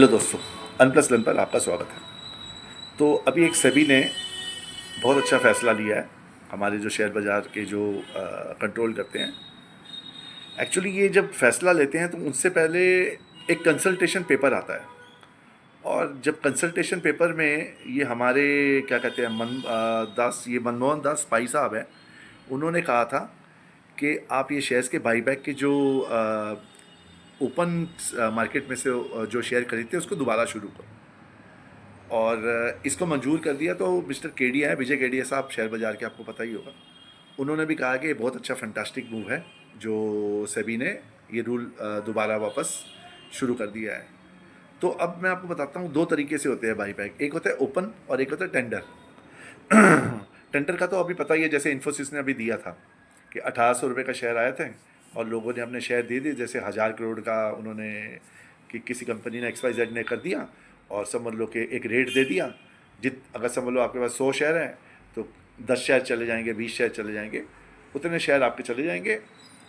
Hello दोस्तों, अनप्लस लन पर आपका स्वागत है। तो अभी एक सेबी ने बहुत अच्छा फ़ैसला लिया है, हमारे जो शेयर बाज़ार के जो कंट्रोल करते हैं। एक्चुअली ये जब फ़ैसला लेते हैं तो उनसे पहले एक कंसल्टेशन पेपर आता है, और जब कंसल्टेशन पेपर में ये हमारे क्या कहते हैं ये मनमोहन दास पाई साहब हैं, उन्होंने कहा था कि आप ये शेयर्स के बाईबैक के जो ओपन मार्केट में से जो शेयर खरीदते हैं उसको दोबारा शुरू करो, और इसको मंजूर कर दिया। तो मिस्टर केडिया है, विजय केडिया साहब, शेयर बाज़ार के, आपको पता ही होगा, उन्होंने भी कहा कि ये बहुत अच्छा फैंटास्टिक मूव है जो सेबी ने ये रूल दोबारा वापस शुरू कर दिया है। तो अब मैं आपको बताता हूँ, दो तरीके से होते हैं बाई बैक, एक होता है ओपन और एक होता है टेंडर। टेंडर का तो अभी पता ही है, जैसे इन्फोसिस ने अभी दिया था कि 1800 रुपये का शेयर आए थे और लोगों ने अपने शेयर दे दिए, जैसे 1000 करोड़ का उन्होंने, कि किसी कंपनी ने XYZ ने कर दिया, और समझ लो कि एक रेट दे दिया। अगर समझ लो आपके पास 100 शेयर हैं तो 10 शेयर चले जाएंगे, 20 शेयर चले जाएंगे, उतने शेयर आपके चले जाएंगे,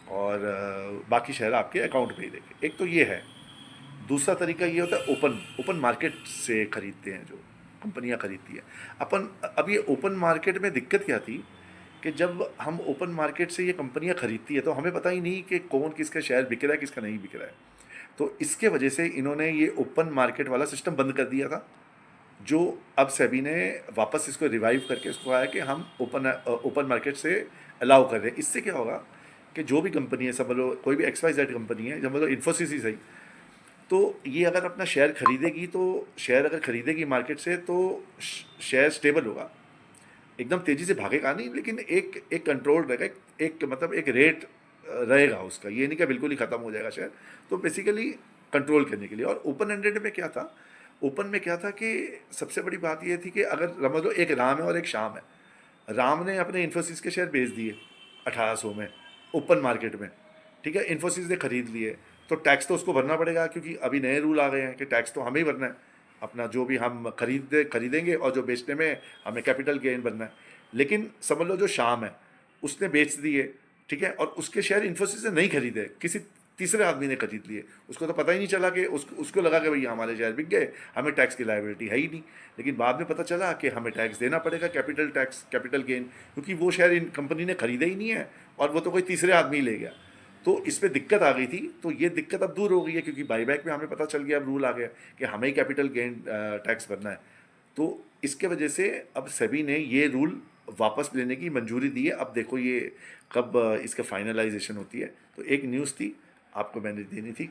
और बाकी शेयर आपके अकाउंट में ही देंगे। एक तो ये है। दूसरा तरीका ये होता है ओपन ओपन मार्केट से खरीदते हैं, जो कंपनियां खरीदती है। अब ये ओपन मार्केट में दिक्कत क्या थी कि जब हम ओपन मार्केट से ये कंपनियां खरीदती है तो हमें पता ही नहीं कि कौन किसका शेयर बिक रहा है, किसका नहीं बिक रहा है। तो इसके वजह से इन्होंने ये ओपन मार्केट वाला सिस्टम बंद कर दिया था, जो अब सेबी ने वापस इसको रिवाइव करके इसको आया कि हम ओपन मार्केट से अलाउ कर रहे हैं। इससे क्या होगा कि जो भी कंपनी है, समझ लो कोई भी XYZ कंपनी है, समझ लो इन्फोसिस ही सही, तो ये अगर अपना शेयर खरीदेगी, तो शेयर अगर खरीदेगी मार्केट से तो शेयर स्टेबल होगा, एकदम तेज़ी से भागेगा नहीं, लेकिन एक एक कंट्रोल रहेगा, एक मतलब एक रेट रहेगा उसका। ये नहीं कि बिल्कुल ही ख़त्म हो जाएगा शेयर। तो बेसिकली कंट्रोल करने के लिए। और ओपन एंडेड में क्या था, ओपन में क्या था कि सबसे बड़ी बात ये थी कि अगर समझ लो एक राम है और एक शाम है, राम ने अपने इन्फोसिस के शेयर बेच दिए 1800 में ओपन मार्केट में, ठीक है, इन्फोसिस ने खरीद लिए, तो टैक्स तो उसको भरना पड़ेगा, क्योंकि अभी नए रूल आ गए हैं कि टैक्स तो हमें ही भरना है अपना, जो भी हम खरीदेंगे और जो बेचने में हमें कैपिटल गेन बनना है। लेकिन समझ लो जो शाम है उसने बेच दिए, ठीक है, और उसके शेयर इन्फोसिस ने नहीं खरीदे, किसी तीसरे आदमी ने खरीद लिए, उसको तो पता ही नहीं चला कि उसको लगा कि भैया हमारे शेयर बिक गए, हमें टैक्स की लायबिलिटी है ही नहीं। लेकिन बाद में पता चला कि हमें टैक्स देना पड़ेगा, कैपिटल टैक्स, कैपिटल गेन, क्योंकि वो शेयर इन कंपनी ने खरीदे ही नहीं है और वो तो कोई तीसरे आदमी ले गया। तो इसमें दिक्कत आ गई थी। तो ये दिक्कत अब दूर हो गई है, क्योंकि बाईबैक में हमें पता चल गया, अब रूल आ गया कि हमें ही कैपिटल गेन टैक्स भरना है। तो इसके वजह से अब सेबी ने ये रूल वापस लेने की मंजूरी दी है। अब देखो ये कब इसका फाइनलाइजेशन होती है। तो एक न्यूज़ थी, आपको मैंने देनी थी।